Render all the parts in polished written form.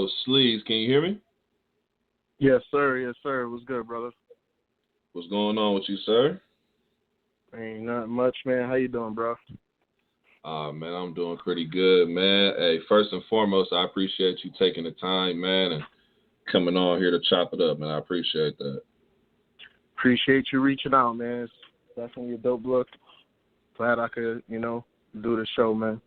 Yo, Sleeze, can you hear me? Yes, sir. Yes, sir. What's good, brother? What's going on with you, sir? Ain't nothing much, man. How you doing, bro? Man, I'm doing pretty good, man. Hey, first and foremost, I appreciate you taking the time, man, and coming on here to chop it up, man. I appreciate that. Appreciate you reaching out, man. It's definitely a dope look. Glad I could, do the show, man.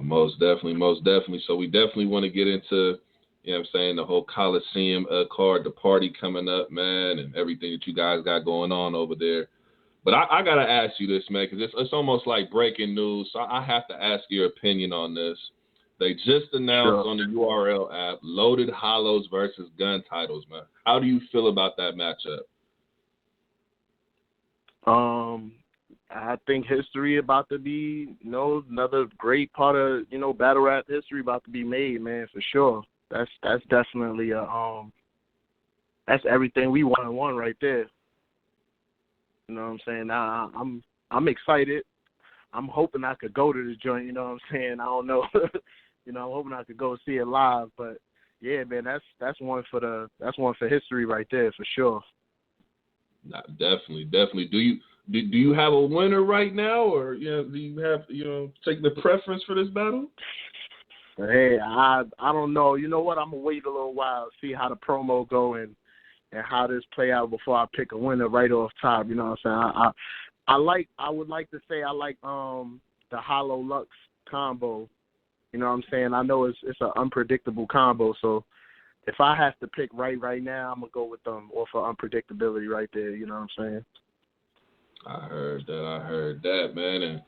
Most definitely, most definitely. So we definitely want to get into, the whole Colosseum card, the party coming up, man, and everything that you guys got going on over there. But I got to ask you this, man, because it's almost like breaking news. So I have to ask your opinion on this. They just announced on the URL app, loaded hollows versus gun titles, man. How do you feel about that matchup? I think history about to be, another great part of, battle rap history about to be made, man, for sure. That's definitely that's everything we want right there. You know what I'm saying? I'm excited. I'm hoping I could go to the joint, you know what I'm saying? I don't know. I'm hoping I could go see it live, but yeah, man, that's one for history right there for sure. Nah, definitely. Do you have a winner right now, or do you have take the preference for this battle? Hey, I don't know. You know what? I'm gonna wait a little while, see how the promo go and how this play out before I pick a winner right off top. You know what I'm saying? I would like to say I like the Hollow Lux combo. You know what I'm saying? I know it's an unpredictable combo, so if I have to pick right now, I'm gonna go with them or for unpredictability right there. You know what I'm saying? I heard that, man, and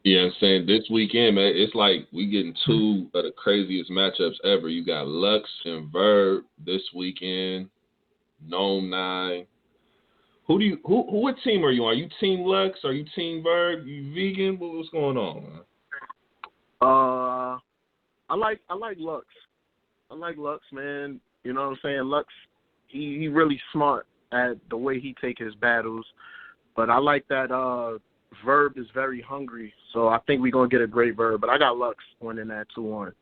I'm saying this weekend, man, it's like we getting two of the craziest matchups ever. You got Lux and Verb this weekend. Gnome 9. What team are you on? Are you Team Lux? Are you Team Verb? You vegan? What's going on, man? I like Lux. I like Lux, man. You know what I'm saying? Lux, he really smart at the way he take his battles. But I like that Verb is very hungry. So I think we're going to get a great Verb. But I got Lux winning that 2-1.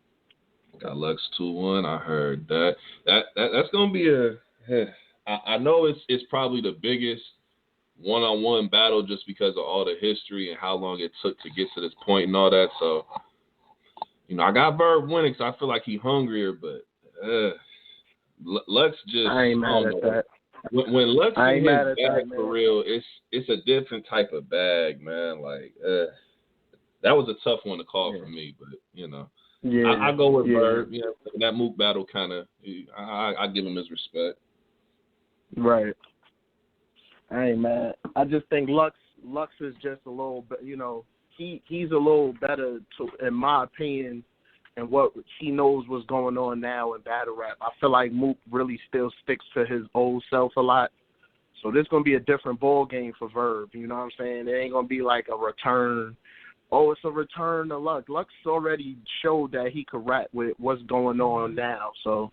Got Lux 2-1. I heard that. That's going to be I know it's probably the biggest one-on-one battle just because of all the history and how long it took to get to this point and all that. So, I got Verb winning because I feel like he's hungrier, but Lux just... I ain't mad at that. When Lux in his bag, man. for real, it's a different type of bag, man. Like, that was a tough one to call for me, but, Yeah, I go with Verb. That Mook battle kind of... I give him his respect. Right. I ain't mad. I just think Lux is just a little bit, he's a little better, in my opinion, and what he knows what's going on now in battle rap. I feel like Mook really still sticks to his old self a lot. So this is going to be a different ball game for Verb. You know what I'm saying? It ain't going to be like a return. Oh, it's a return to Lux. Lux already showed that he could rap with what's going on now. So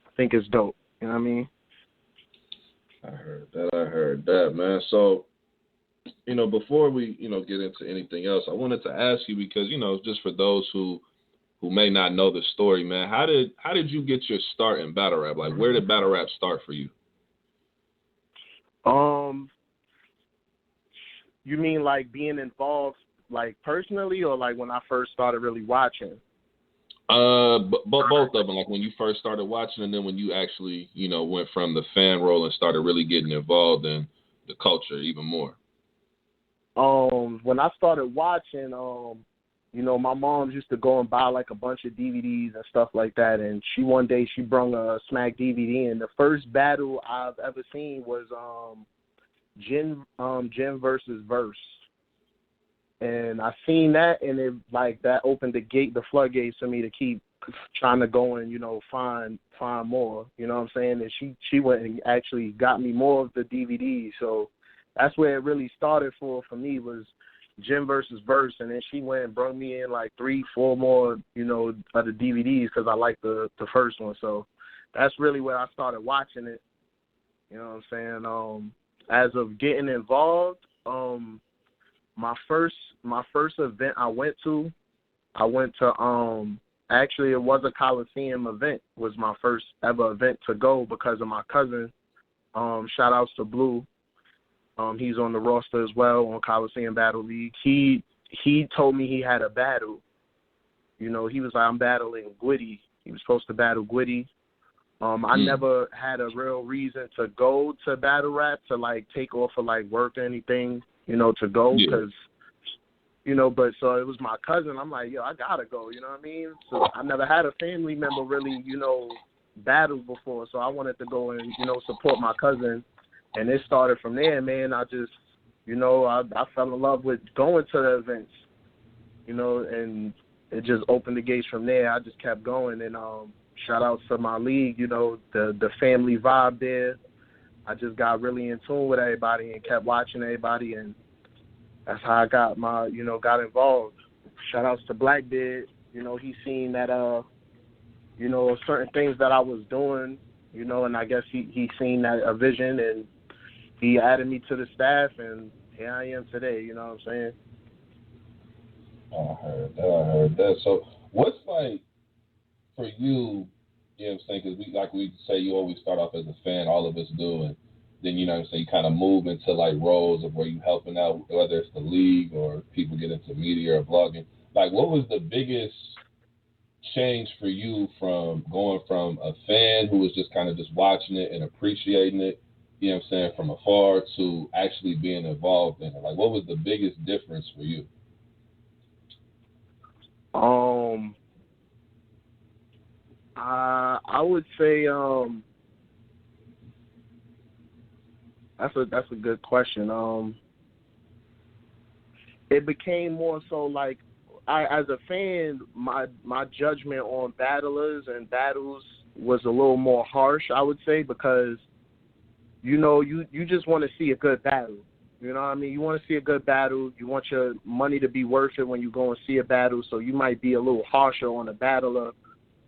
I think it's dope. You know what I mean? I heard that, man. So, before we, get into anything else, I wanted to ask you because, just for those who may not know the story, man, how did you get your start in battle rap? Like, where did battle rap start for you? You mean like being involved, like personally, or like when I first started really watching? Both of them. Like when you first started watching, and then when you actually, went from the fan role and started really getting involved in the culture even more. When I started watching, my mom used to go and buy like a bunch of DVDs and stuff like that, and one day she brung a Smack DVD, and the first battle I've ever seen was Jin versus Verse. And I seen that, and it like that opened the floodgates for me to keep trying to go and find more. You know what I'm saying? And she went and actually got me more of the DVDs. So that's where it really started for me was Jim versus Verse, and then she went and brought me in like 3-4 more of the DVDs because I liked the first one. So that's really where I started watching it. You know what I'm saying? As of getting involved, my first event I went to Actually, it was a Colosseum event. It was my first ever event to go because of my cousin. Shout outs to Blue. He's on the roster as well on Colosseum Battle League. He told me he had a battle. You know, he was like, I'm battling Gwitty. He was supposed to battle Gwitty. I never had a real reason to go to battle rap, to like take off for like work or anything, you know, to go because, you know, but so it was my cousin. I'm like, yo, I gotta go, you know what I mean? So I never had a family member really, you know, battle before, so I wanted to go and, you know, support my cousin. And it started from there, man. I just, you know, I fell in love with going to the events, you know, and it just opened the gates from there. I just kept going, and shout out to my league, you know, the family vibe there. I just got really in tune with everybody and kept watching everybody, and that's how I got got involved. Shout outs to Blackbeard. You know, he seen that, you know, certain things that I was doing, you know, and I guess he seen that a vision, and he added me to the staff, and here I am today, you know what I'm saying? I heard that. So what's like for you, you know what I'm saying, because we say, you always start off as a fan, all of us do, and then, you know what I'm saying, you kind of move into like roles of where you helping out, whether it's the league or people get into media or blogging. Like, what was the biggest change for you from going from a fan who was just kind of just watching it and appreciating it, you know what I'm saying, from afar, to actually being involved in it? Like, what was the biggest difference for you? I would say that's a good question. It became more so like as a fan, my judgment on battlers and battles was a little more harsh, I would say, because you know, you just want to see a good battle. You know what I mean? You want to see a good battle. You want your money to be worth it when you go and see a battle, so you might be a little harsher on a battler,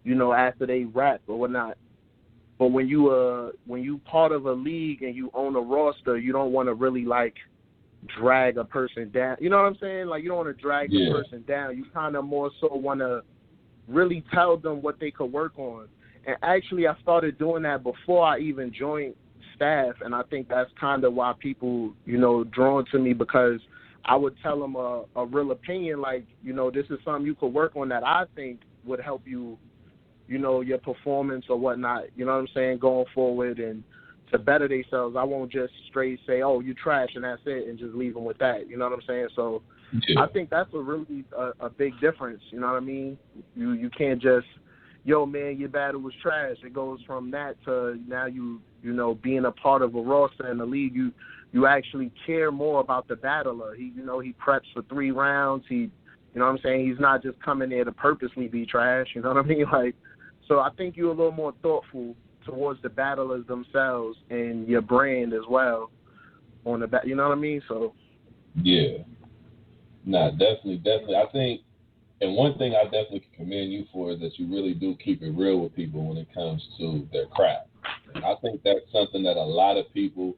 you know, after they rap or whatnot. But when you part of a league and you own a roster, you don't want to really like drag a person down. You know what I'm saying? Like, you don't want to drag the person down. You kind of more so want to really tell them what they could work on. And actually, I started doing that before I even joined staff, and I think that's kind of why people, you know, drawn to me, because I would tell them a real opinion, like, you know, this is something you could work on that I think would help you, you know, your performance or whatnot, you know what I'm saying, going forward and to better themselves. I won't just straight say, oh, you trash and that's it, and just leave them with that, you know what I'm saying? So I think that's a really a big difference, you know what I mean? You can't just, yo, man, your battle was trash. It goes from that to now you know, being a part of a roster in the league, you actually care more about the battler. He preps for 3 rounds. You know what I'm saying? He's not just coming there to purposely be trash, you know what I mean? Like, so I think you're a little more thoughtful towards the battlers themselves and your brand as well on the you know what I mean? So yeah. Nah, definitely. I think, and one thing I definitely can commend you for is that you really do keep it real with people when it comes to their craft. And I think that's something that a lot of people,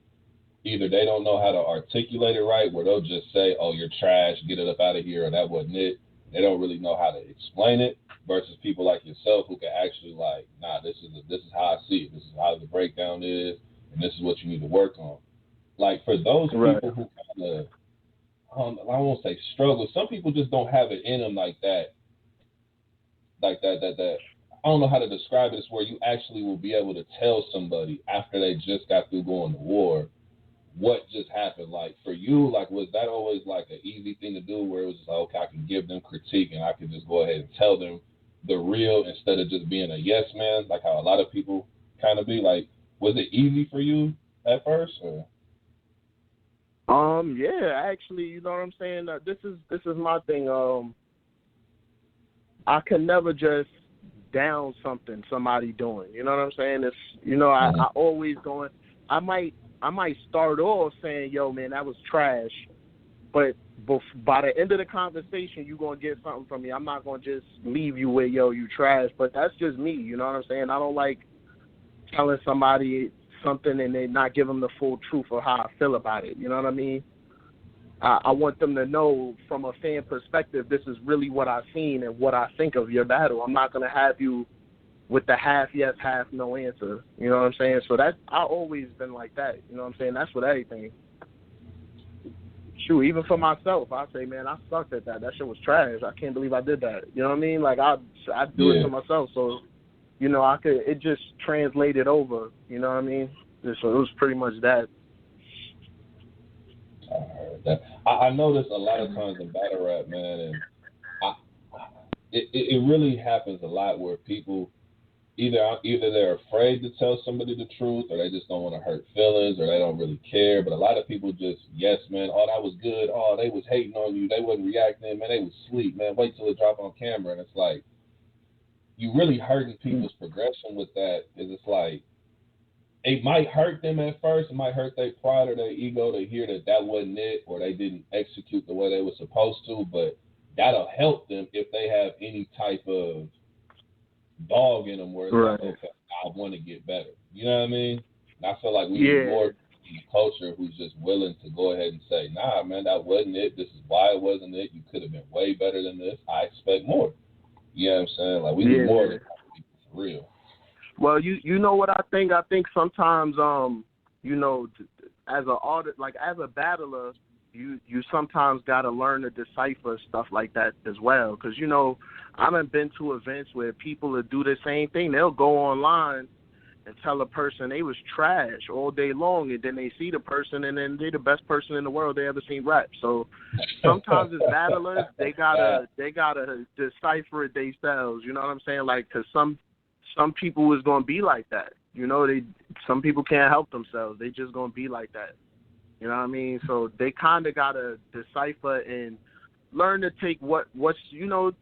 either they don't know how to articulate it right, where they'll just say, oh, you're trash, get it up out of here, or that wasn't it. They don't really know how to explain it, versus people like yourself who can actually, like, nah, this is how I see it. This is how the breakdown is, and this is what you need to work on. Like, for those people who kind of, I won't say struggle. Some people just don't have it in them like that. That I don't know how to describe it. It's where you actually will be able to tell somebody after they just got through going to war what just happened. Like, for you, like, was that always like an easy thing to do, where it was just like, okay, I can give them critique and I can just go ahead and tell them the real instead of just being a yes man, like how a lot of people kind of be? Like, was it easy for you at first? Or? Yeah, actually, you know what I'm saying? This is my thing. I can never just down somebody doing. You know what I'm saying? It's, you know, I always going. I might start off saying, yo, man, that was trash, but by the end of the conversation, you're gonna get something from me. I'm not gonna just leave you with, yo, you trash. But that's just me. You know what I'm saying? I don't like telling somebody something and they not give them the full truth of how I feel about it. You know what I mean? I want them to know from a fan perspective, this is really what I've seen and what I think of your battle. I'm not going to have you with the half yes, half no answer. You know what I'm saying? So I've always been like that. You know what I'm saying? That's with everything. Shoot, even for myself, I say, man, I sucked at that. That shit was trash. I can't believe I did that. You know what I mean? Like, I do it to myself. So, you know, it just translated over. You know what I mean? So it was pretty much that. I heard that. I notice a lot of times in battle rap, man, and it really happens a lot where people either they're afraid to tell somebody the truth, or they just don't want to hurt feelings, or they don't really care. But a lot of people just, yes, man, oh, that was good. Oh, they was hating on you. They wasn't reacting. Man, they was asleep. Man, wait till it drop on camera. And it's like, you really hurting people's progression with that, because it's like, it might hurt them at first. It might hurt their pride or their ego to hear that wasn't it, or they didn't execute the way they were supposed to. But that'll help them if they have any type of dog in them where it's like, okay, I want to get better. You know what I mean? And I feel like we need more in the culture who's just willing to go ahead and say, nah, man, that wasn't it. This is why it wasn't it. You could have been way better than this. I expect more. You know what I'm saying? Like, we need more than people for real. Well, you know what I think? I think sometimes, you know, as an artist, like as a battler, you sometimes got to learn to decipher stuff like that as well. Because, you know, I done been to events where people will do the same thing. They'll go online and tell a person they was trash all day long, and then they see the person, and then they're the best person in the world they ever seen rap. So sometimes as battlers, they gotta decipher it themselves. You know what I'm saying? Like, because some people is gonna be like that. You know, some people can't help themselves. They just gonna be like that. You know what I mean? So they kind of got to decipher and learn to take what's, you know,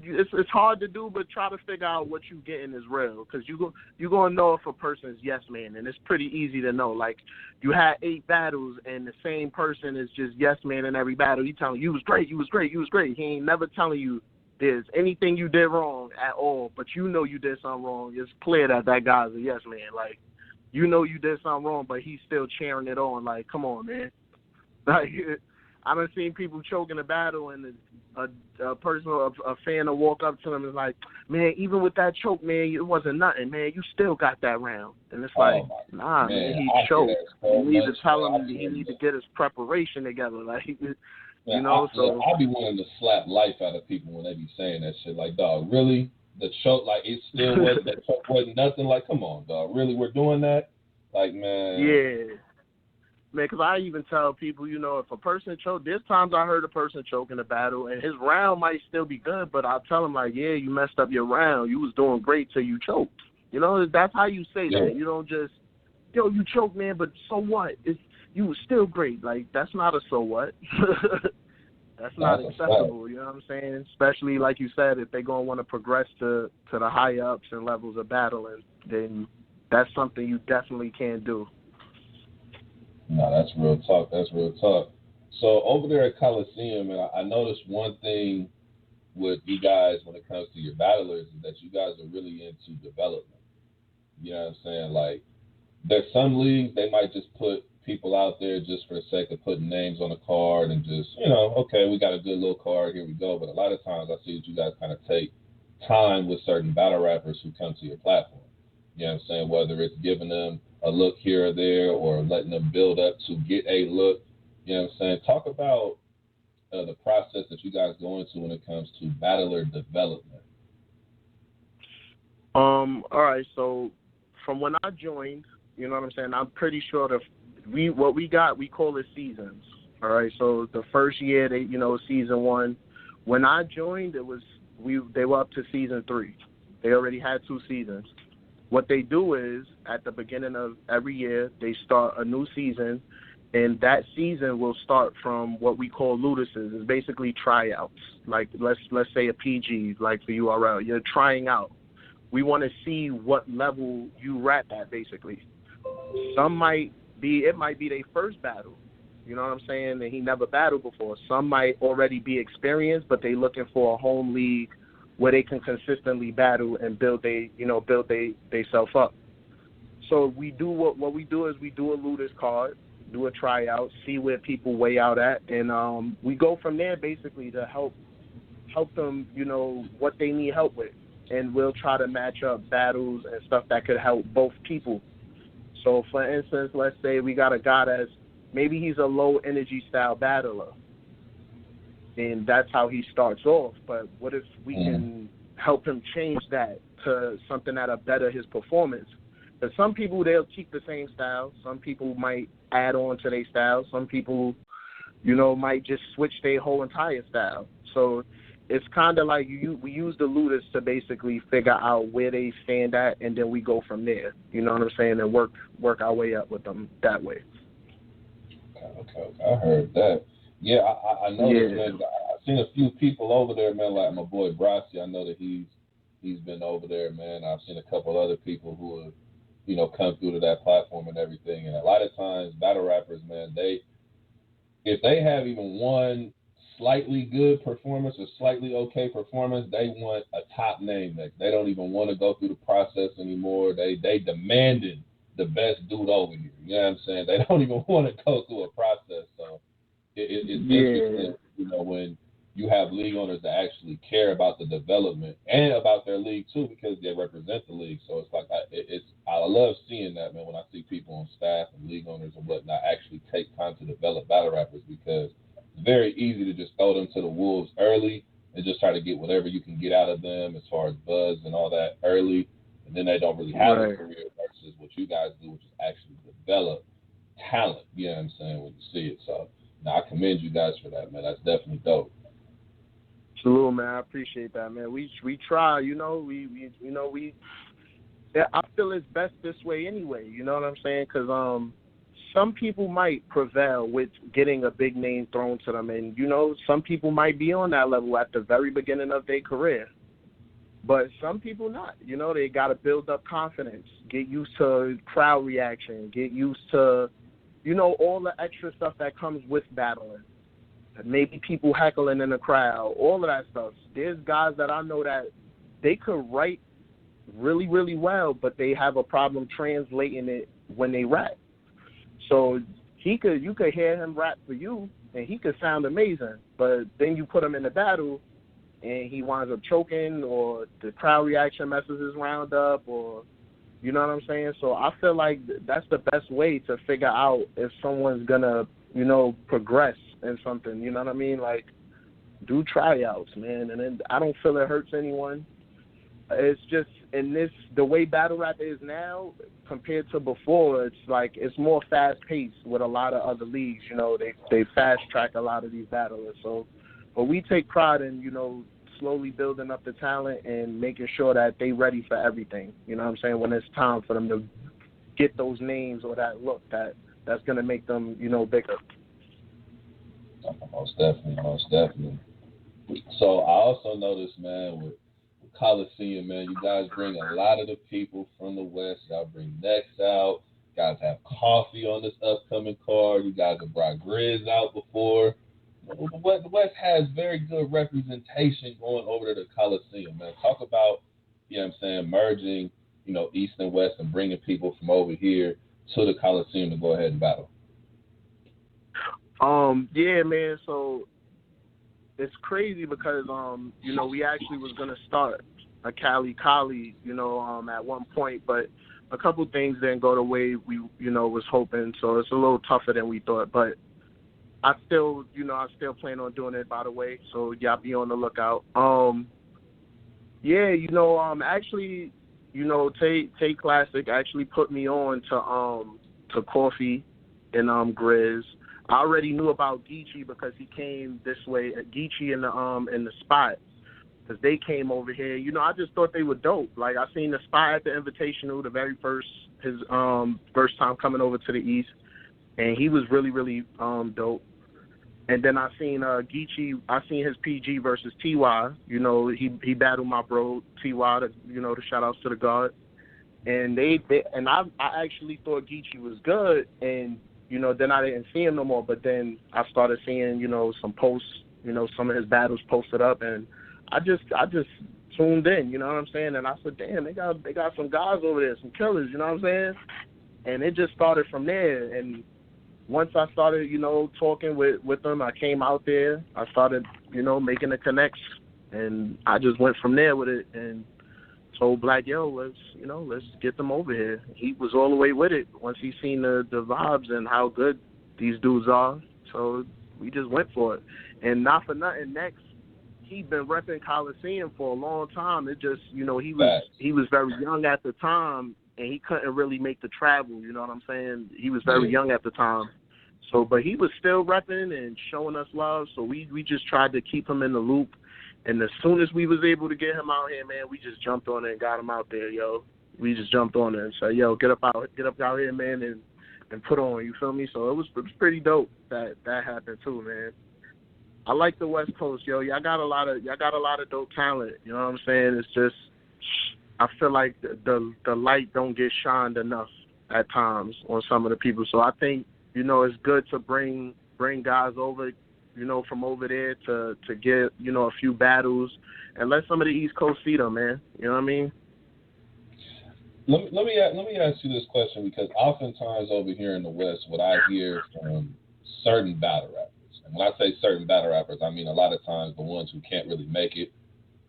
it's hard to do, but try to figure out what you getting is real. Because you're going to know if a person's yes man, and it's pretty easy to know. Like, you had 8 battles, and the same person is just yes man in every battle. He telling you was great, you was great, you was great. He ain't never telling you there's anything you did wrong at all, but you know you did something wrong. It's clear that guy's a yes man. Like, you know you did something wrong, but he's still cheering it on. Like, come on, man. Like, I done seen people choke in a battle, and a person, a fan will walk up to them and is like, man, even with that choke, man, it wasn't nothing, man. You still got that round. And it's like, nah, man, he choked. You need to tell him he need to get his preparation together. Like, you know, so. I'll be willing to slap life out of people when they be saying that shit. Like, dog, really? The choke, like, it still wasn't, that choke wasn't nothing. Like, come on, dog. Really, we're doing that? Like, man. Yeah. Man, because I even tell people, you know, if a person choked, there's times I heard a person choke in a battle, and his round might still be good, but I'll tell him, like, yeah, you messed up your round. You was doing great till you choked. You know, that's how you say that. You don't just, yo, you choked, man, but so what? You was still great. Like, that's not a so what. That's not acceptable, you know what I'm saying? Especially, like you said, if they're going to want to progress to the higher ups and levels of battling, then that's something you definitely can't do. No, that's real talk. That's real talk. So over there at Colosseum, and I noticed one thing with you guys when it comes to your battlers is that you guys are really into development. You know what I'm saying? Like, there's some leagues, they might just put people out there just for the sake of putting names on a card and just, you know, okay, we got a good little card, here we go. But a lot of times I see that you guys kind of take time with certain battle rappers who come to your platform. You know what I'm saying? Whether it's giving them a look here or there or letting them build up to get a look. You know what I'm saying? Talk about the process that you guys go into when it comes to battler development. All right, so from when I joined, you know what I'm saying, I'm pretty sure what we call it seasons. All right, so the first year, season 1. When I joined, they were up to season 3. They already had 2 seasons. What they do is, at the beginning of every year, they start a new season, and that season will start from what we call ludices. It's basically tryouts. Like, let's say a PG, like the URL. You're trying out. We want to see what level you rap at, basically. It might be their first battle. You know what I'm saying? And he never battled before. Some might already be experienced, but they looking for a home league where they can consistently battle and build they self up. So we do what we do is we do a Ludus card. do a tryout, see where people weigh out at, and we go from there basically to help them, what they need help with, and we'll try to match up battles and stuff that could help both people. So, for instance, let's say we got a guy that's maybe he's a low energy style battler, and that's how he starts off. But what if we can help him change that to something that'll better his performance? Because some people, they'll keep the same style. Some people might add on to their style. Some people, might just switch their whole entire style. So it's kind of like we use the looters to basically figure out where they stand at, and then we go from there. You know what I'm saying? And work our way up with them that way. Okay. I heard that. Yeah, I noticed, man. I've seen a few people over there, man, like my boy Brasi. I know that he's been over there, man. I've seen a couple other people who have, come through to that platform and everything. And a lot of times, battle rappers, man, if they have even one slightly good performance or slightly okay performance, they want a top name next. They don't even want to go through the process anymore. They demanding the best dude over here. You know what I'm saying? They don't even want to go through a process. So it's interesting, when you have league owners that actually care about the development and about their league too, because they represent the league. So it's like I love seeing that, man, when I see people on staff and league owners and whatnot actually take time to develop battle rappers, because it's very easy to just throw them to the wolves early and just try to get whatever you can get out of them as far as buzz and all that early, and then they don't really have a career versus what you guys do, which is actually develop talent. You know what I'm saying, when you see it. So I commend you guys for that, man. That's definitely dope. Salute, man. I appreciate that, man. We try, I feel it's best this way anyway. You know what I'm saying? Because some people might prevail with getting a big name thrown to them, and some people might be on that level at the very beginning of their career, but some people not. They got to build up confidence, get used to crowd reaction, get used to, all the extra stuff that comes with battling. Maybe people heckling in the crowd, all of that stuff. There's guys that I know that they could write really, really well, but they have a problem translating it when they rap. So you could hear him rap for you, and he could sound amazing, but then you put him in the battle, and he winds up choking, or the crowd reaction messes his round up, or you know what I'm saying? So I feel like that's the best way to figure out if someone's gonna, progress in something. You know what I mean? Like, do tryouts, man. And then I don't feel it hurts anyone. It's just the way battle rap is now compared to before. It's like it's more fast paced with a lot of other leagues. They fast track a lot of these battlers. So, but we take pride in slowly building up the talent and making sure that they ready for everything. You know what I'm saying? When it's time for them to get those names or that look that's gonna make them bigger. Most definitely. So I also noticed, man, with Colosseum, man, you guys bring a lot of the people from the West. Y'all bring Next out. You guys have Coffee on this upcoming card. You guys have brought Grizz out before. The West has very good representation going over to the Colosseum, man. Talk about, merging, East and West and bringing people from over here to the Colosseum to go ahead and battle. Yeah, man. So it's crazy because we actually was gonna start a Cali, at one point, but a couple things didn't go the way we was hoping. So it's a little tougher than we thought, but I still plan on doing it, by the way. So y'all be on the lookout. Actually, Tay Classic actually put me on to Coffee and Grizz. I already knew about Geechee because he came this way. Geechee in the spot, because they came over here. I just thought they were dope. Like, I seen the spot at the Invitational, the very his first time coming over to the East, and he was really, really dope. And then I seen Geechee. I seen his PG versus TY. He battled my bro TY. The shout outs to the God. And I actually thought Geechee was good, and then I didn't see him no more. But then I started seeing some posts, some of his battles posted up, and I just tuned in. You know what I'm saying? And I said, damn, they got some guys over there, some killers. You know what I'm saying? And it just started from there, and once I started, talking with them, I came out there. I started, making the connects, and I just went from there with it and told Black, yo, let's get them over here. He was all the way with it once he seen the vibes and how good these dudes are. So we just went for it. And not for nothing, next, he'd been repping Colosseum for a long time. It just, he was very young at the time, and he couldn't really make the travel, you know what I'm saying? He was very young at the time. So, but he was still repping and showing us love, so we just tried to keep him in the loop. And as soon as we was able to get him out here, man, we just jumped on it and got him out there, yo. We just jumped on it and said, yo, get up out here, man, and put on, you feel me? So it was pretty dope that happened too, man. I like the West Coast, yo. Y'all got a lot of dope talent. You know what I'm saying? It's just I feel like the light don't get shined enough at times on some of the people. So I think, it's good to bring guys over, from over there to get, a few battles and let some of the East Coast see them, man. You know what I mean? Let me ask you this question, because oftentimes over here in the West, what I hear from certain battle rappers, and when I say certain battle rappers, I mean a lot of times the ones who can't really make it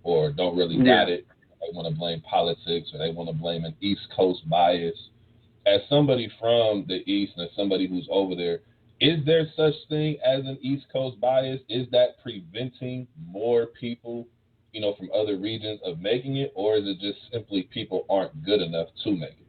or don't really got it, they want to blame politics or they want to blame an East Coast bias. As somebody from the East and as somebody who's over there, is there such thing as an East Coast bias? Is that preventing more people, from other regions of making it, or is it just simply people aren't good enough to make it?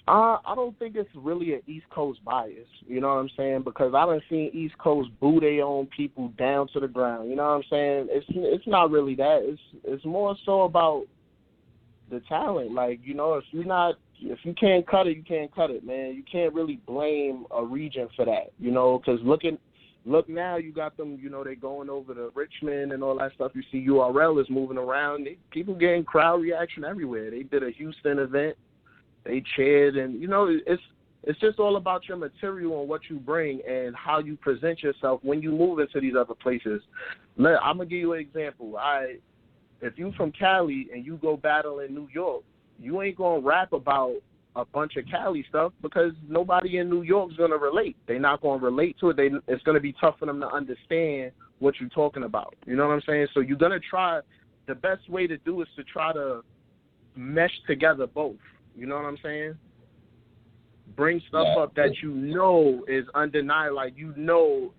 I don't think it's really an East Coast bias, you know what I'm saying? Because I done seen East Coast boo their own people down to the ground, you know what I'm saying? It's not really that. It's more so about the talent. Like, if you can't cut it, you can't cut it, man. You can't really blame a region for that, because look now, you got them, they going over to Richmond and all that stuff. You see URL is moving around. People getting crowd reaction everywhere. They did a Houston event. They cheered, and, it's just all about your material and what you bring and how you present yourself when you move into these other places. I'm going to give you an example. If you from Cali and you go battle in New York, you ain't going to rap about a bunch of Cali stuff because nobody in New York's going to relate. They're not going to relate to it. It's going to be tough for them to understand what you're talking about. You know what I'm saying? So you're going to try, the best way to do is to try to mesh together both. You know what I'm saying? Bring stuff up that is undeniable. Like,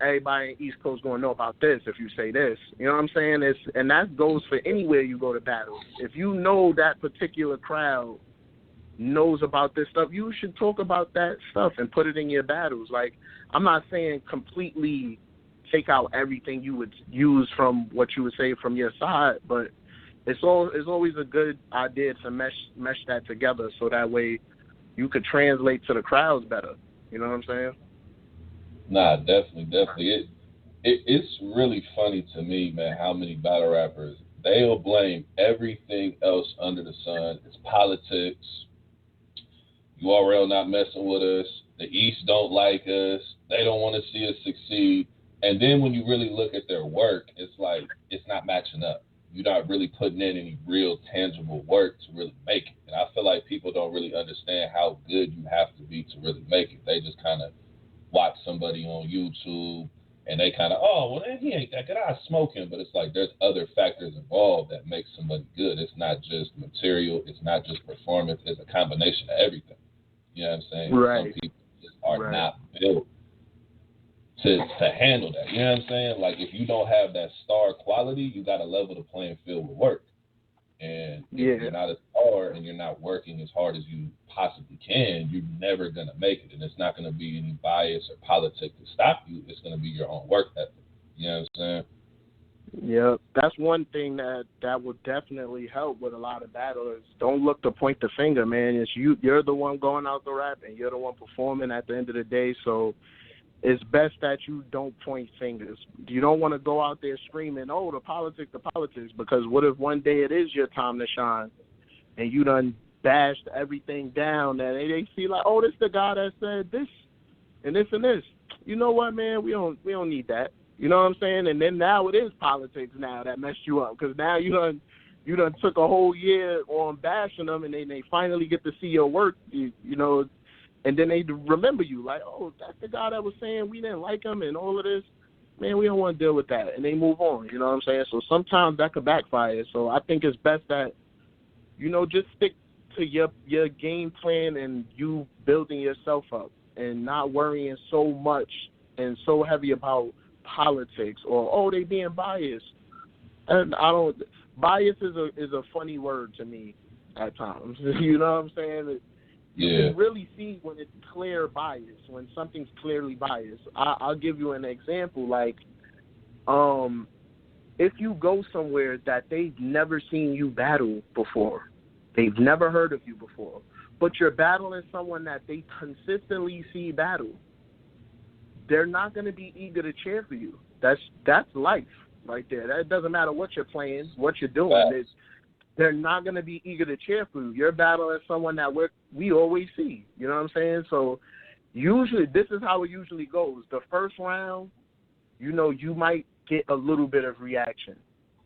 everybody in East Coast going to know about this if you say this. You know what I'm saying? And that goes for anywhere you go to battle. If you know that particular crowd knows about this stuff, you should talk about that stuff and put it in your battles. Like, I'm not saying completely take out everything you would use from what you would say from your side, but it's always a good idea to mesh that together so that way you could translate to the crowds better. You know what I'm saying? Nah, definitely. It's really funny to me, man, how many battle rappers, they'll blame everything else under the sun. It's politics. URL not messing with us. The East don't like us. They don't want to see us succeed. And then when you really look at their work, it's like it's not matching up. You're not really putting in any real tangible work to really make it. And I feel like people don't really understand how good you have to be to really make it. They just kind of watch somebody on YouTube and they kind of, he ain't that good. I smoke him. But it's like there's other factors involved that make somebody good. It's not just material. It's not just performance. It's a combination of everything. You know what I'm saying? Right. Some people just are not built to handle that. You know what I'm saying? Like, if you don't have that star quality, you got to level the playing field with work. And if you're not a star and you're not working as hard as you possibly can, you're never going to make it. And it's not going to be any bias or politics to stop you. It's going to be your own work ethic. You know what I'm saying? Yeah, that's one thing that would definitely help with a lot of battlers. Don't look to point the finger, man. It's you're the one going out the rap and you're the one performing at the end of the day. So it's best that you don't point fingers. You don't want to go out there screaming, the politics, because what if one day it is your time to shine and you done bashed everything down and they see like, this the guy that said this and this and this. You know what, man? We don't need that. You know what I'm saying? And then now it is politics now that messed you up because now you done took a whole year on bashing them and they finally get to see your work. And then they remember you, like, oh, that's the guy that was saying we didn't like him and all of this. Man, we don't want to deal with that. And they move on, you know what I'm saying? So sometimes that could backfire. So I think it's best that, just stick to your game plan and you building yourself up and not worrying so much and so heavy about politics or, oh, they being biased. And bias is a funny word to me at times. You know what I'm saying? You can really see when it's clear bias, when something's clearly biased. I'll give you an example. Like, if you go somewhere that they've never seen you battle before, they've never heard of you before, but you're battling someone that they consistently see battle, they're not going to be eager to cheer for you. That's life right there. That doesn't matter what you're playing, what you're doing. They're not going to be eager to cheer for you. You're battling someone that we always see. You know what I'm saying? So usually this is how it usually goes. The first round, you might get a little bit of reaction.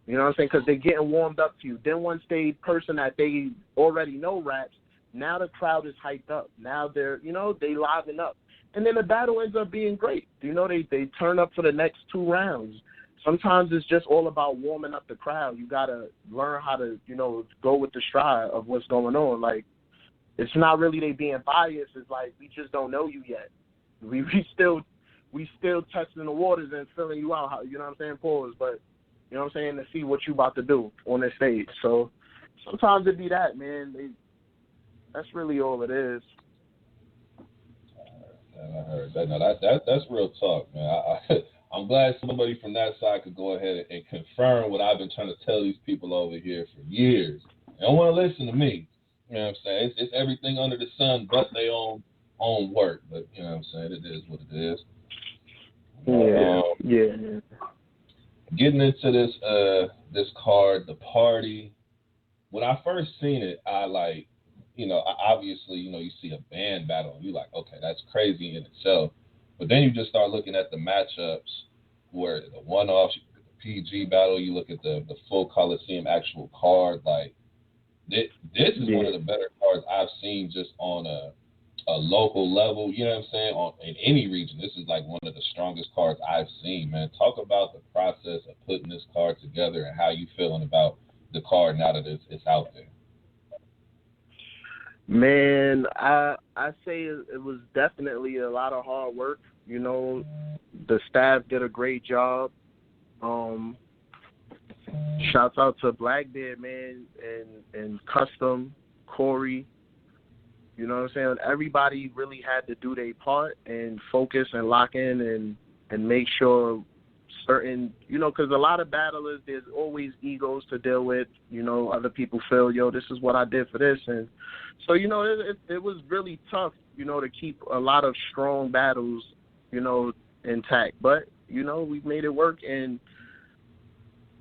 You know what I'm saying? Because they're getting warmed up to you. Then once they person that they already know raps, now the crowd is hyped up. Now they're, they liven up. And then the battle ends up being great. They turn up for the next 2 rounds. Sometimes it's just all about warming up the crowd. You got to learn how to, go with the stride of what's going on. Like, it's not really they being biased. It's like we just don't know you yet. We still testing the waters and filling you out, you know what I'm saying, pause. But, you know what I'm saying, to see what you about to do on the stage. So sometimes it be that, man. That's really all it is. I heard that. No, that's real talk, man. I'm glad somebody from that side could go ahead and confirm what I've been trying to tell these people over here for years. They don't want to listen to me. You know what I'm saying? It's everything under the sun but their own work. But, you know what I'm saying? It is what it is. Yeah. Getting into this card, the party. When I first seen it, I obviously, you see a band battle, and you're like, okay, that's crazy in itself. But then you just start looking at the matchups where the one-offs, the PG battle, you look at the full Colosseum actual card. Like, this is one of the better cards I've seen just on a local level, you know what I'm saying, in any region. This is like one of the strongest cards I've seen, man. Talk about the process of putting this card together and how you feeling about the card now that it's out there. Man, I say it was definitely a lot of hard work. The staff did a great job. Shouts out to Blackbeard, man, and Custom, Corey. You know what I'm saying? Everybody really had to do their part and focus and lock in and make sure certain, because a lot of battlers, there's always egos to deal with. Other people feel, this is what I did for this. And so, it was really tough, to keep a lot of strong battles, intact. But, we made it work. And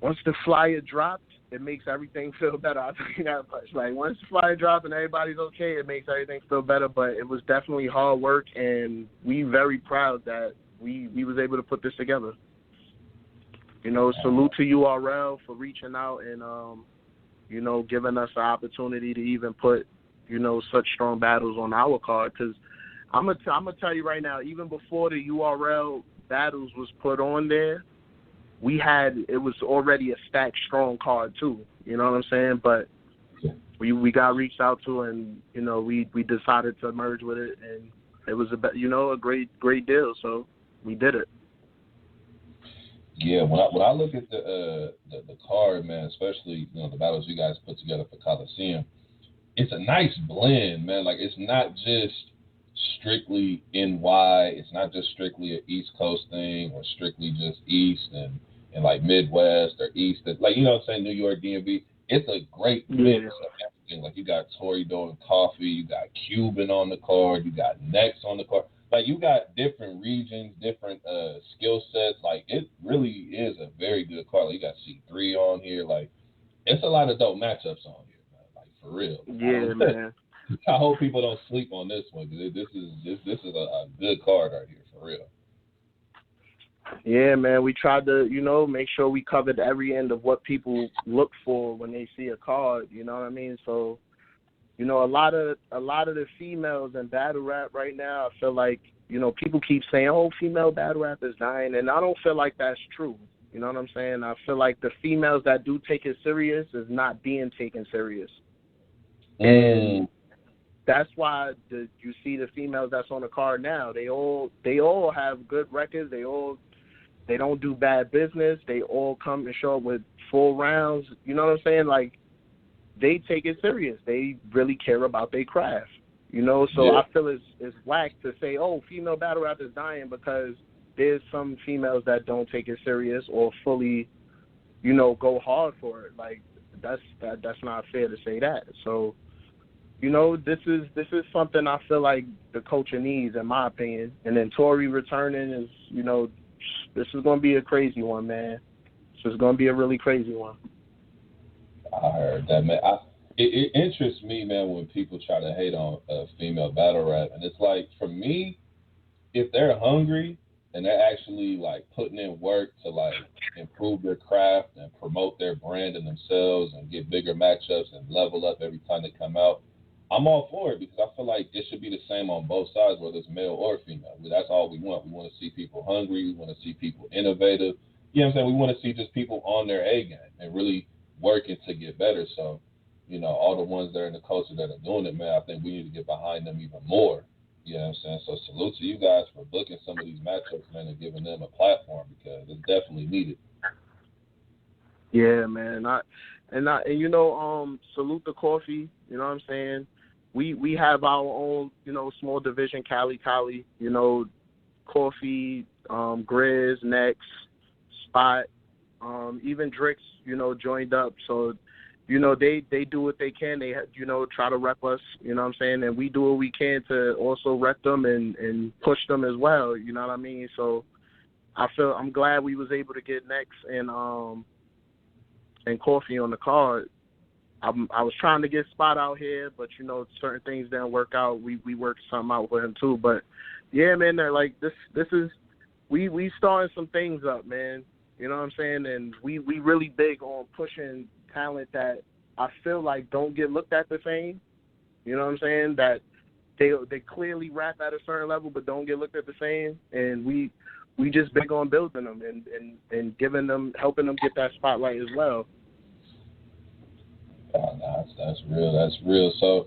once the flyer dropped, it makes everything feel better. I think that much. Like, once the flyer dropped and everybody's okay, it makes everything feel better. But it was definitely hard work, and we very proud that we was able to put this together. Salute to URL for reaching out and, giving us the opportunity to even put, such strong battles on our card. Because I'm gonna tell you right now, even before the URL battles was put on there, it was already a stacked strong card too. You know what I'm saying? But we got reached out to, and we decided to merge with it, and it was a great deal. So we did it. Yeah, when I look at the card, man, especially the battles you guys put together for Colosseum, it's a nice blend, man. Like, it's not just strictly NY, it's not just strictly an East Coast thing or strictly just East and like Midwest or East, like, you know what I'm saying, New York, DMV. It's a great mix of everything. Like, you got Tory doing coffee, you got Cuban on the card, you got Nex on the card. Like, you got different regions, different skill sets. Like, it really is a very good card. Like, you got C3 on here. Like, it's a lot of dope matchups on here, man. Like, for real. Yeah, man. I hope people don't sleep on this one, because this is a good card right here, for real. Yeah, man, we tried to, make sure we covered every end of what people look for when they see a card, you know what I mean? So, You know, a lot of the females in battle rap right now, I feel like, you know, people keep saying, "Oh, female battle rap is dying," and I don't feel like that's true. You know what I'm saying? I feel like the females that do take it serious is not being taken serious, and that's why you see the females that's on the card now. They all have good records. They don't do bad business. They all come and show up with full rounds. You know what I'm saying? Like, they take it serious. They really care about their craft. You know, so Yeah. I feel it's whack to say, "Oh, female battle rap is dying," because there's some females that don't take it serious or fully, you know, go hard for it. Like, that's not fair to say that. So, you know, this is something I feel like the culture needs, in my opinion. And then Tory returning is, you know, this is going to be a crazy one, man. This is going to be a really crazy one. I heard that, man. It interests me, man, when people try to hate on female battle rap, and it's like, for me, if they're hungry and they're actually like putting in work to like improve their craft and promote their brand and themselves and get bigger matchups and level up every time they come out, I'm all for it, because I feel like it should be the same on both sides, whether it's male or female. That's all we want. We want to see people hungry. We want to see people innovative. You know what I'm saying? We want to see just people on their A game and really working to get better. So, you know, all the ones that are in the culture that are doing it, man, I think we need to get behind them even more. You know what I'm saying? So salute to you guys for booking some of these matchups, man, and giving them a platform, because it's definitely needed. Yeah, man. And you know, salute the coffee. You know what I'm saying? We have our own, you know, small division, Cali. You know, coffee, Grizz, Next, Spot, even Drix, you know, joined up. So, you know, they do what they can. They, you know, try to rep us. You know what I'm saying? And we do what we can to also rep them and push them as well. You know what I mean? So I'm glad we was able to get Next and coffee on the card. I was trying to get Spot out here, but, you know, certain things didn't work out. We worked something out with him too. But yeah, man, they're like, this is we starting some things up, man. You know what I'm saying? And we really big on pushing talent that I feel like don't get looked at the same. You know what I'm saying? That they clearly rap at a certain level but don't get looked at the same. And we just big on building them and giving them, helping them get that spotlight as well. No, that's real. That's real. So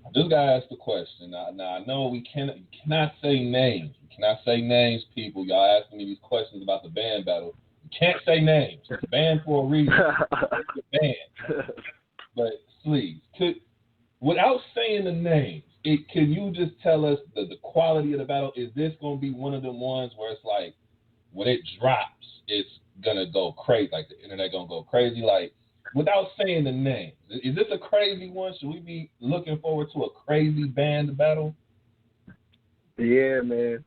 I just gotta ask the question. Now I know we cannot say names. We cannot say names, people. Y'all asking me these questions about the band battle. You can't say names. It's banned for a reason. It's banned. But Sleeze, without saying the names, can you just tell us the quality of the battle? Is this gonna be one of them ones where it's like, when it drops, it's gonna go crazy, like the internet gonna go crazy? Like, without saying the names, is this a crazy one? Should we be looking forward to a crazy band battle? Yeah, man.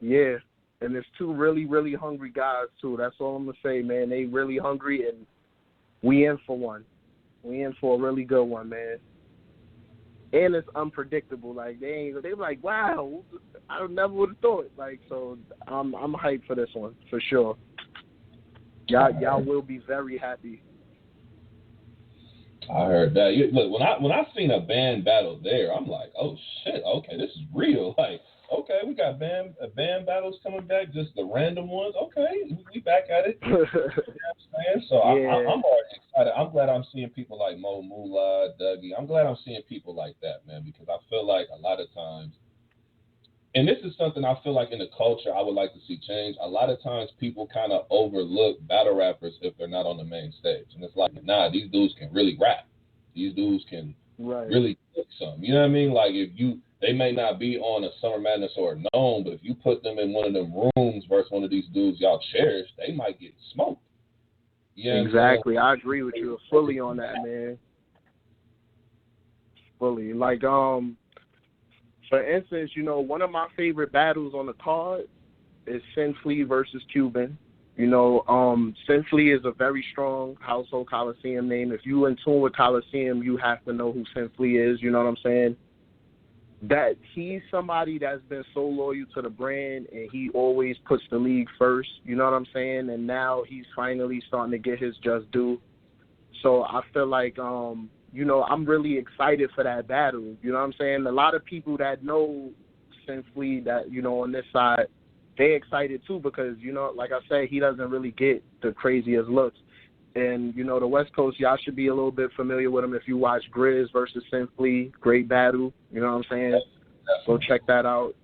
Yeah. And it's two really, really hungry guys too. That's all I'm gonna say, man. They really hungry, and we in for one. We in for a really good one, man. And it's unpredictable. Like, they like, wow, I never would have thought. Like, so I'm hyped for this one for sure. Y'all will be very happy. I heard that. Look, when I seen a band battle there, I'm like, oh shit, okay, this is real. Like, okay, we got band battles coming back, just the random ones. Okay, we back at it. You know what I'm saying? So Yeah. I'm already excited. I'm glad I'm seeing people like Mo Moolah, Dougie. I'm glad I'm seeing people like that, man, because I feel like a lot of times, and this is something I feel like in the culture I would like to see change. A lot of times people kind of overlook battle rappers if they're not on the main stage. And it's like, nah, these dudes can really rap. These dudes can really kick some. You know what I mean? Like, they may not be on a Summer Madness or a Known, but if you put them in one of them rooms versus one of these dudes y'all cherish, they might get smoked. You know exactly. I agree with you fully on that, man. Fully. Like, for instance, you know, one of my favorite battles on the card is Sleeze versus Cuban. You know, Sleeze is a very strong household Colosseum name. If you in tune with Colosseum, you have to know who Sleeze is. You know what I'm saying? That he's somebody that's been so loyal to the brand, and he always puts the league first. You know what I'm saying? And now he's finally starting to get his just due. So I feel like you know, I'm really excited for that battle. You know what I'm saying? A lot of people that know Sleeze, that, you know, on this side, they excited too because, you know, like I said, he doesn't really get the craziest looks. And, you know, the West Coast, y'all should be a little bit familiar with him if you watch Grizz versus Sleeze. Great battle. You know what I'm saying? Go check that out.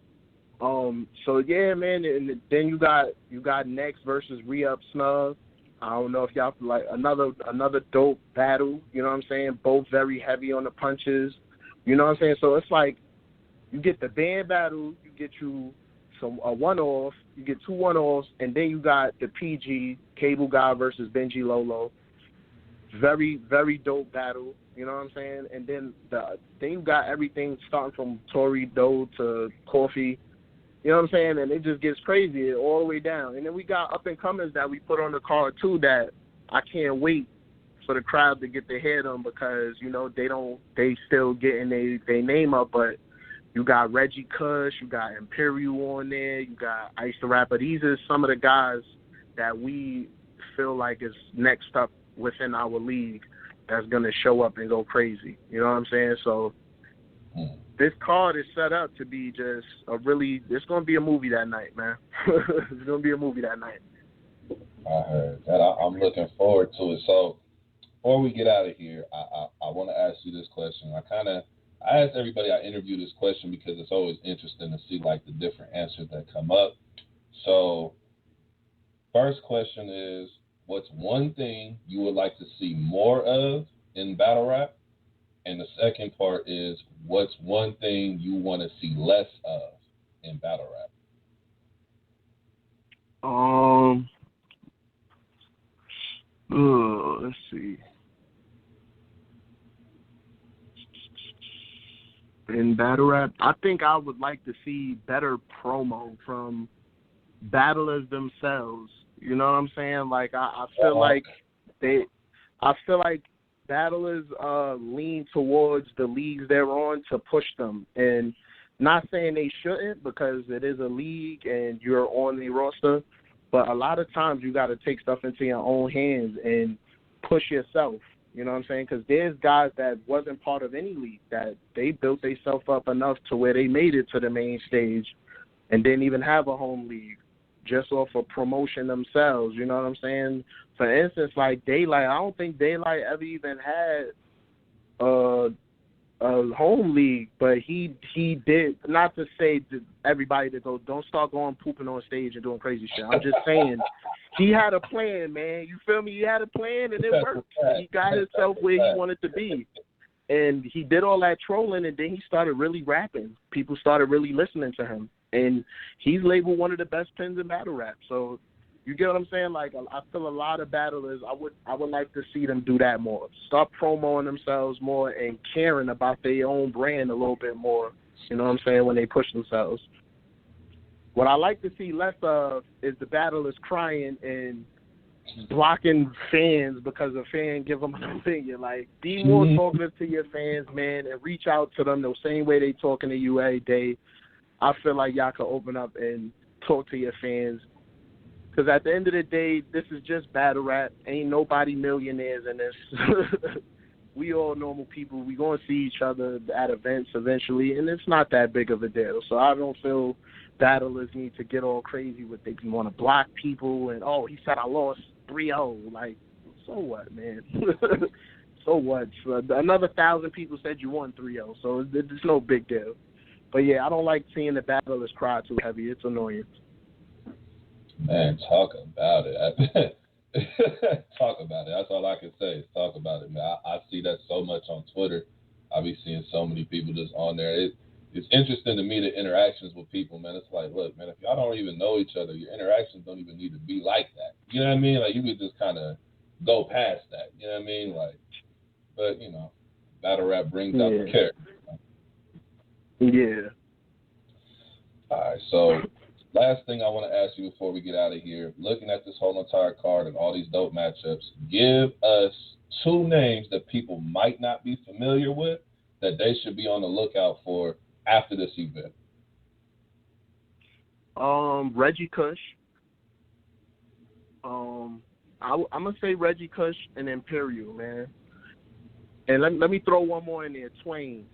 So yeah, man, and then you got Next versus Re-Up Snub. I don't know if y'all like another dope battle. You know what I'm saying? Both very heavy on the punches. You know what I'm saying? So it's like you get the band battle, you get you a one-off, you get 2 one-offs, and then you got the PG Cable Guy versus Benji Lolo. Very, very dope battle. You know what I'm saying? And then you got everything starting from Tory Doe to Coffee. You know what I'm saying? And it just gets crazy all the way down. And then we got up-and-comers that we put on the card, too, that I can't wait for the crowd to get their head on because, you know, they still getting their name up. But you got Reggie Kush, you got Imperial on there, you got Ice the Rapper. These are some of the guys that we feel like is next up within our league that's going to show up and go crazy. You know what I'm saying? So this card is set up to be just it's going to be a movie that night, man. It's going to be a movie that night. I heard that. I'm looking forward to it. So before we get out of here, I want to ask you this question. I asked everybody I interview this question because it's always interesting to see like the different answers that come up. So first question is, what's one thing you would like to see more of in battle rap? And the second part is, what's one thing you want to see less of in battle rap? Let's see. In battle rap, I think I would like to see better promo from battlers themselves. You know what I'm saying? Like I feel like battlers lean towards the leagues they're on to push them, and not saying they shouldn't because it is a league and you're on the roster, but a lot of times you got to take stuff into your own hands and push yourself. You know what I'm saying? Because there's guys that wasn't part of any league that they built themselves up enough to where they made it to the main stage and didn't even have a home league just off of promotion themselves. You know what I'm saying? For instance, like Daylight, I don't think Daylight ever even had a home league, but he did. Not to say to everybody to go, don't start going pooping on stage and doing crazy shit. I'm just saying he had a plan, man. You feel me? He had a plan and it worked. He got himself where he wanted to be. And he did all that trolling, and then he started really rapping. People started really listening to him. And he's labeled one of the best pins in battle rap. So you get what I'm saying? Like, I feel a lot of battlers, I would like to see them do that more. Start promoting themselves more and caring about their own brand a little bit more. You know what I'm saying? When they push themselves. What I like to see less of is the battlers crying and blocking fans because a fan give them an opinion. Like, be more talkative to your fans, man, and reach out to them the same way they talking to you every day. I feel like y'all can open up and talk to your fans. Because at the end of the day, this is just battle rap. Ain't nobody millionaires in this. We all normal people. We going to see each other at events eventually, and it's not that big of a deal. So I don't feel battlers need to get all crazy with they want to block people and, oh, he said I lost 3-0. Like, so what, man? So what? So another 1,000 people said you won 3-0, so it's no big deal. But, yeah, I don't like seeing the battlers cry too heavy. It's annoying. Man, talk about it. Talk about it. That's all I can say is talk about it, man. I see that so much on Twitter. I be seeing so many people just on there. It's interesting to me, the interactions with people, man. It's like, look, man, if y'all don't even know each other, your interactions don't even need to be like that. You know what I mean? Like, you could just kind of go past that. You know what I mean? Like, but, you know, battle rap brings out the character. Yeah. All right, so last thing I want to ask you before we get out of here, looking at this whole entire card and all these dope matchups, give us 2 names that people might not be familiar with that they should be on the lookout for after this event. Reggie Kush. I'm going to say Reggie Kush and Imperial, man. And let me throw one more in there, Twain.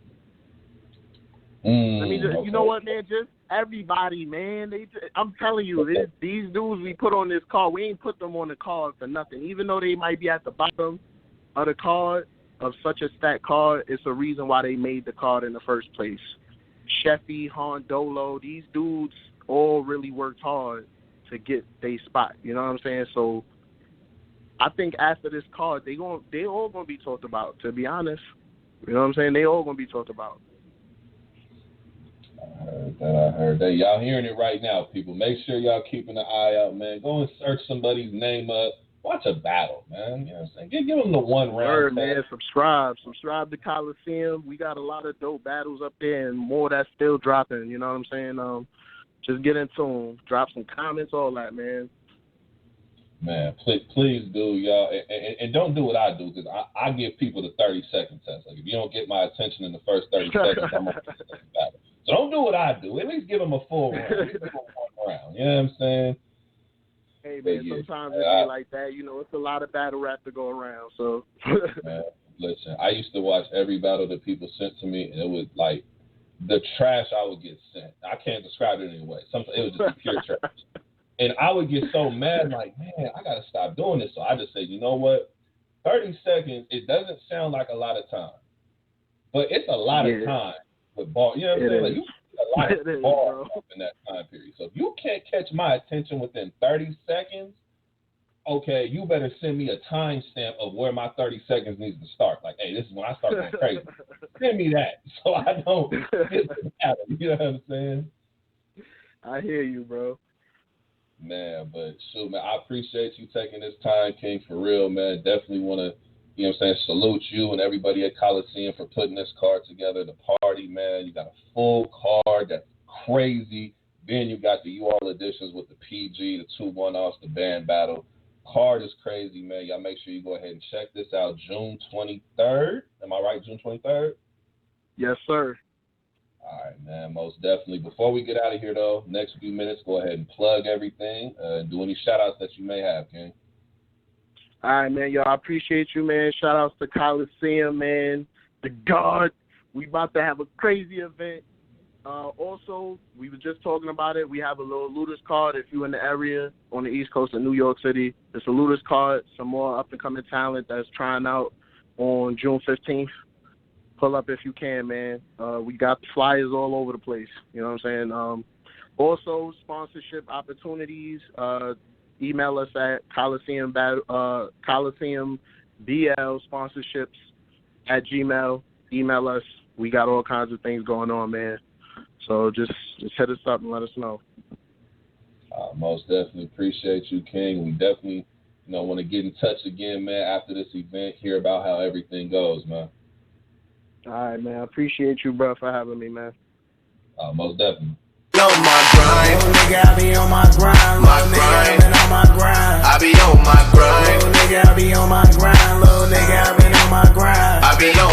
Okay. You know what, man? Just everybody, man. I'm telling you, these dudes we put on this card, we ain't put them on the card for nothing. Even though they might be at the bottom of the card, of such a stacked card, it's a reason why they made the card in the first place. Sheffy, Hondolo, these dudes all really worked hard to get their spot. You know what I'm saying? So I think after this card, they all gonna be talked about. To be honest, you know what I'm saying? They all gonna be talked about. I heard that. Y'all hearing it right now, people. Make sure y'all keeping an eye out, man. Go and search somebody's name up. Watch a battle, man. You know what I'm saying? Give them the one round. Sure, man. Subscribe to Colosseum. We got a lot of dope battles up there and more that's still dropping. You know what I'm saying? Just get into them. Drop some comments, all that, man. Man, please do, y'all. And don't do what I do, because I give people the 30-second test. Like, if you don't get my attention in the first 30 seconds, I'm going to battle. So don't do what I do. At least give them a full round. Give them one round. You know what I'm saying? Hey, man, sometimes it be like that. You know, it's a lot of battle rap to go around. So, man, listen, I used to watch every battle that people sent to me, and it was like the trash I would get sent. I can't describe it anyway. Sometimes it was just pure trash. And I would get so mad, like, man, I got to stop doing this. So I just say, you know what? 30 seconds, it doesn't sound like a lot of time. But it's a lot of time with ball. You know what I'm saying? Like, you get a lot of ball in that time period. So if you can't catch my attention within 30 seconds, okay, you better send me a timestamp of where my 30 seconds needs to start. Like, hey, this is when I start going crazy. Send me that so I don't get the pattern. You know what I'm saying? I hear you, bro. Man, but shoot, man, I appreciate you taking this time, King, for real, man. Definitely want to, you know what I'm saying, salute you and everybody at Colosseum for putting this card together. The party, man, you got a full card. That's crazy. Then you got the UR editions with the PG, the 2 1-offs, the band battle. Card is crazy, man. Y'all make sure you go ahead and check this out June 23rd. Am I right, June 23rd? Yes, sir. All right, man, most definitely. Before we get out of here, though, next few minutes, go ahead and plug everything. Do any shout-outs that you may have, King. All right, man, y'all. I appreciate you, man. Shout-outs to Colosseum, man. The God. We about to have a crazy event. Also, we were just talking about it. We have a little Looters card if you're in the area on the East Coast of New York City. It's a Looters card, some more up-and-coming talent that's trying out on June 15th. Pull up if you can, man. We got flyers all over the place. You know what I'm saying? Also, sponsorship opportunities. Email us at Colosseum BL sponsorships at Gmail. Email us. We got all kinds of things going on, man. So just hit us up and let us know. Most definitely appreciate you, King. We definitely, want to get in touch again, man, after this event, hear about how everything goes, man. All right, man. I appreciate you, bro, for having me, man. Most definitely. On my grind, little nigga, I be on my grind. My grind, on my grind. I be on my grind. Little nigga, I be on my grind. Little nigga, I be on my grind. I be on